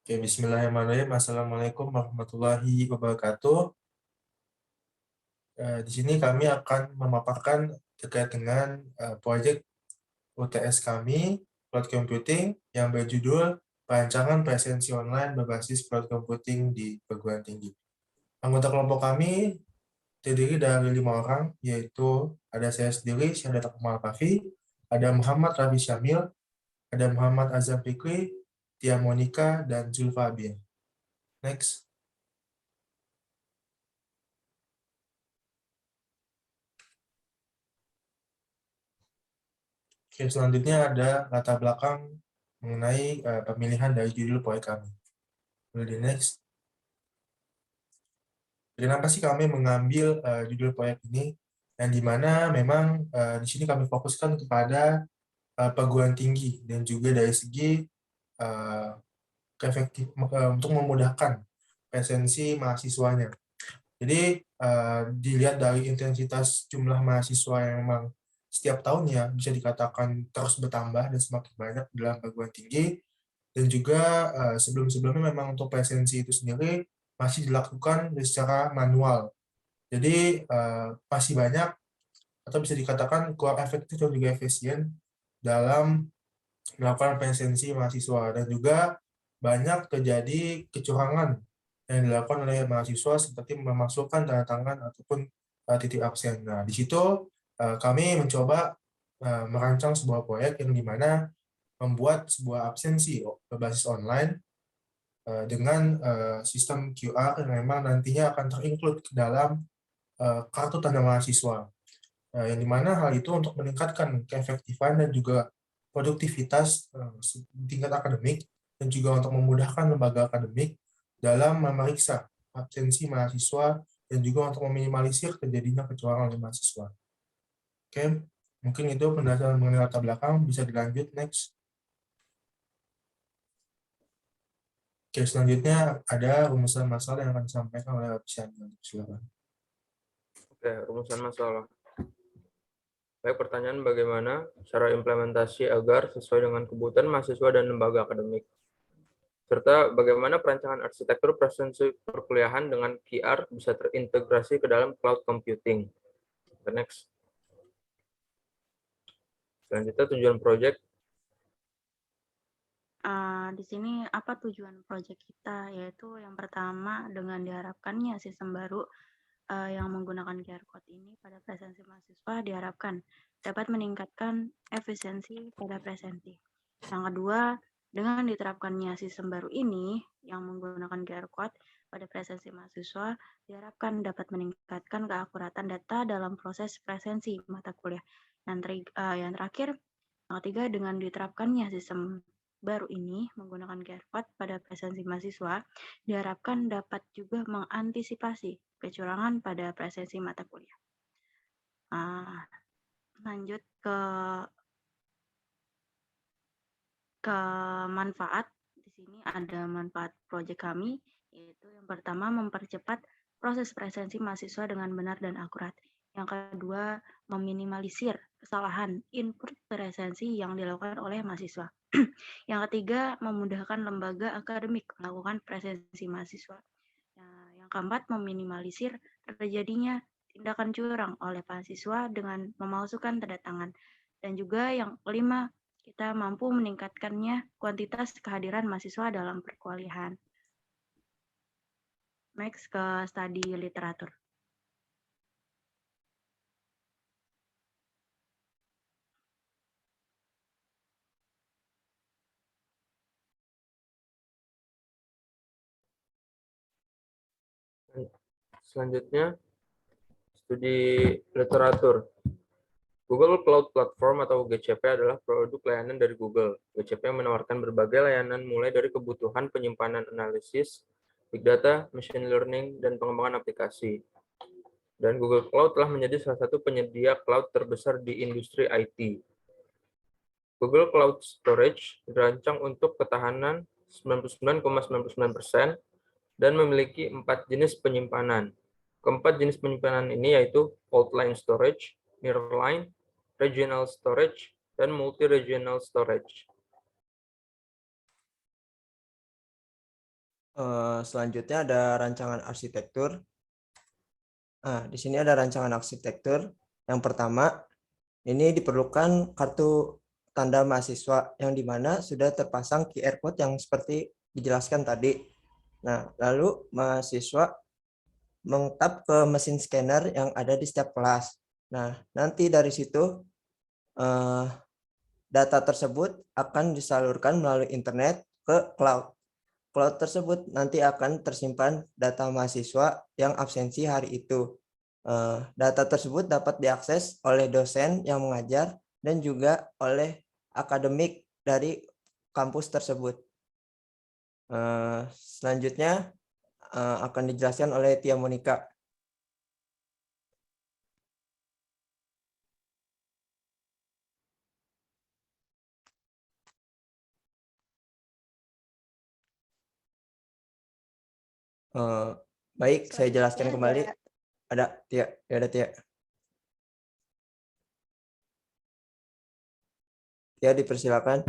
Oke, bismillahirrahmanirrahim. Assalamualaikum warahmatullahi wabarakatuh. Di sini kami akan memaparkan terkait dengan proyek UTS kami, Cloud Computing, yang berjudul Perancangan Presensi Online Berbasis Cloud Computing di Perguruan Tinggi. Anggota kelompok kami terdiri dari 5 orang, yaitu ada saya sendiri, Syahadat Akmal Kafi, ada Muhammad Rafi Syamil, ada Muhammad Azam Fikri, Tia Monika, dan Zulfa Abin. Next. Oke, selanjutnya ada latar belakang mengenai pemilihan dari judul proyek kami. Boleh di next. Kenapa sih kami mengambil judul proyek ini? Yang dimana memang di sini kami fokuskan kepada perguruan tinggi dan juga dari segi untuk memudahkan presensi mahasiswanya. Jadi dilihat dari intensitas jumlah mahasiswa yang memang setiap tahunnya bisa dikatakan terus bertambah dan semakin banyak dalam perguruan tinggi, dan juga sebelum-sebelumnya memang untuk presensi itu sendiri masih dilakukan secara manual. Jadi masih banyak atau bisa dikatakan kurang efektif dan juga efisien dalam melakukan presensi mahasiswa, dan juga banyak terjadi kecurangan yang dilakukan oleh mahasiswa seperti memasukkan tanda tangan ataupun titik absen. Nah, di situ kami mencoba merancang sebuah proyek yang dimana membuat sebuah absensi berbasis online dengan sistem QR yang memang nantinya akan terinclude ke dalam kartu tanda mahasiswa. Yang dimana hal itu untuk meningkatkan keefektifan dan juga produktivitas tingkat akademik, dan juga untuk memudahkan lembaga akademik dalam memeriksa absensi mahasiswa dan juga untuk meminimalisir terjadinya kecurangan oleh mahasiswa. Oke, mungkin itu penjelasan mengenai latar belakang. Bisa dilanjut next. Oke, selanjutnya ada rumusan masalah yang akan disampaikan oleh Syamil. Silakan. Oke, rumusan masalah. Baik, pertanyaan bagaimana cara implementasi agar sesuai dengan kebutuhan mahasiswa dan lembaga akademik, serta bagaimana perancangan arsitektur presensi perkuliahan dengan QR bisa terintegrasi ke dalam cloud computing. Next. Selanjutnya tujuan proyek. Di sini apa tujuan proyek kita, yaitu yang pertama dengan diharapkannya sistem baru yang menggunakan QR Code ini pada presensi mahasiswa diharapkan dapat meningkatkan efisiensi pada presensi. Yang kedua, dengan diterapkannya sistem baru ini yang menggunakan QR Code pada presensi mahasiswa diharapkan dapat meningkatkan keakuratan data dalam proses presensi mata kuliah. Yang terakhir, yang ketiga, dengan diterapkannya sistem baru ini menggunakan QR Code pada presensi mahasiswa diharapkan dapat juga mengantisipasi kecurangan pada presensi mata kuliah. Lanjut ke manfaat. Di sini ada manfaat proyek kami, yaitu yang pertama mempercepat proses presensi mahasiswa dengan benar dan akurat. Yang kedua, meminimalisir kesalahan input presensi yang dilakukan oleh mahasiswa. Yang ketiga, memudahkan lembaga akademik melakukan presensi mahasiswa. Yang keempat, meminimalisir terjadinya tindakan curang oleh mahasiswa dengan memalsukan tanda tangan. Dan juga yang kelima, kita mampu meningkatkannya kuantitas kehadiran mahasiswa dalam perkuliahan. Next ke studi literatur. Selanjutnya, studi literatur. Google Cloud Platform atau GCP adalah produk layanan dari Google. GCP menawarkan berbagai layanan mulai dari kebutuhan penyimpanan analisis, big data, machine learning, dan pengembangan aplikasi. Dan Google Cloud telah menjadi salah satu penyedia cloud terbesar di industri IT. Google Cloud Storage dirancang untuk ketahanan 99,99% dan memiliki 4 jenis penyimpanan. Keempat jenis penyimpanan ini yaitu fault line storage, nearline, regional storage, dan multi-regional storage. Selanjutnya ada rancangan arsitektur. Nah, di sini ada rancangan arsitektur. Yang pertama, ini diperlukan kartu tanda mahasiswa yang dimana sudah terpasang QR code yang seperti dijelaskan tadi. Nah, lalu mahasiswa mengtap ke mesin scanner yang ada di setiap kelas. Nah, nanti dari situ data tersebut akan disalurkan melalui internet ke cloud. Cloud tersebut nanti akan tersimpan data mahasiswa yang absensi hari itu. Data tersebut dapat diakses oleh dosen yang mengajar dan juga oleh akademik dari kampus tersebut. Selanjutnya akan dijelaskan oleh Tia Monika. Baik, saya jelaskan kembali. Ada Tia, ya ada Tia. Tia dipersilakan.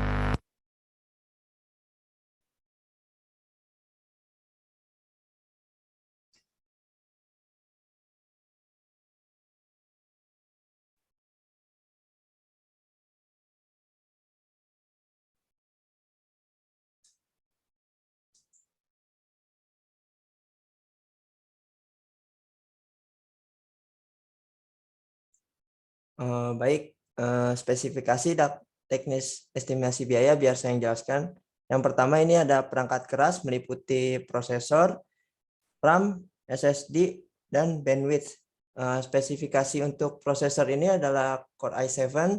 Baik, spesifikasi teknis estimasi biaya biar saya yang jelaskan. Yang pertama ini ada perangkat keras meliputi prosesor, RAM, SSD, dan bandwidth. Spesifikasi untuk prosesor ini adalah Core i7,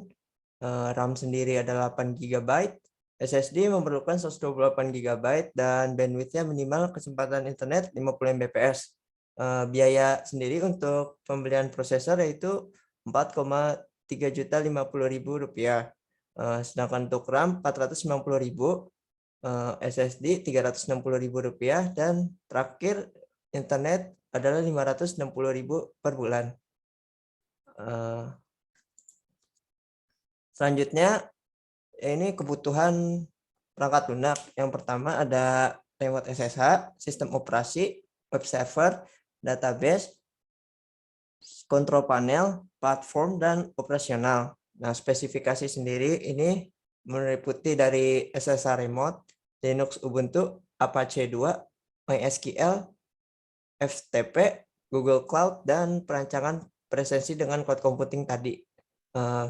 RAM sendiri adalah 8 GB, SSD memerlukan 128 GB, dan bandwidth-nya minimal kecepatan internet 50 Mbps. Biaya sendiri untuk pembelian prosesor yaitu 4,350.000 rupiah. Sedangkan untuk RAM 490.000, SSD 360.000 rupiah, dan terakhir internet adalah 560.000 per bulan. Selanjutnya ini kebutuhan perangkat lunak. Yang pertama ada remote SSH, sistem operasi, web server, database, kontrol panel, platform, dan operasional. Nah, spesifikasi sendiri ini meliputi dari SSH remote, Linux Ubuntu, Apache 2, MySQL, FTP, Google Cloud, dan perancangan presensi dengan cloud computing tadi.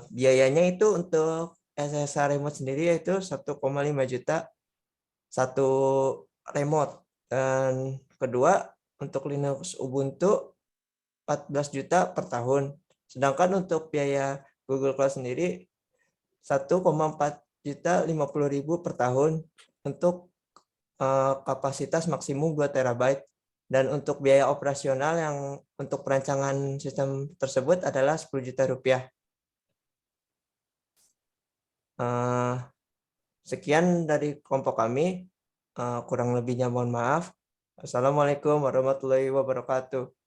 Biayanya itu untuk SSH remote sendiri yaitu 1,5 juta satu remote. Dan kedua, untuk Linux Ubuntu 14 juta per tahun. Sedangkan untuk biaya Google Cloud sendiri 1,4 juta 50.000 per tahun untuk kapasitas maksimum 2 terabyte. Dan untuk biaya operasional yang untuk perancangan sistem tersebut adalah 10 juta rupiah. Sekian dari kelompok kami. Kurang lebihnya mohon maaf. Assalamualaikum warahmatullahi wabarakatuh.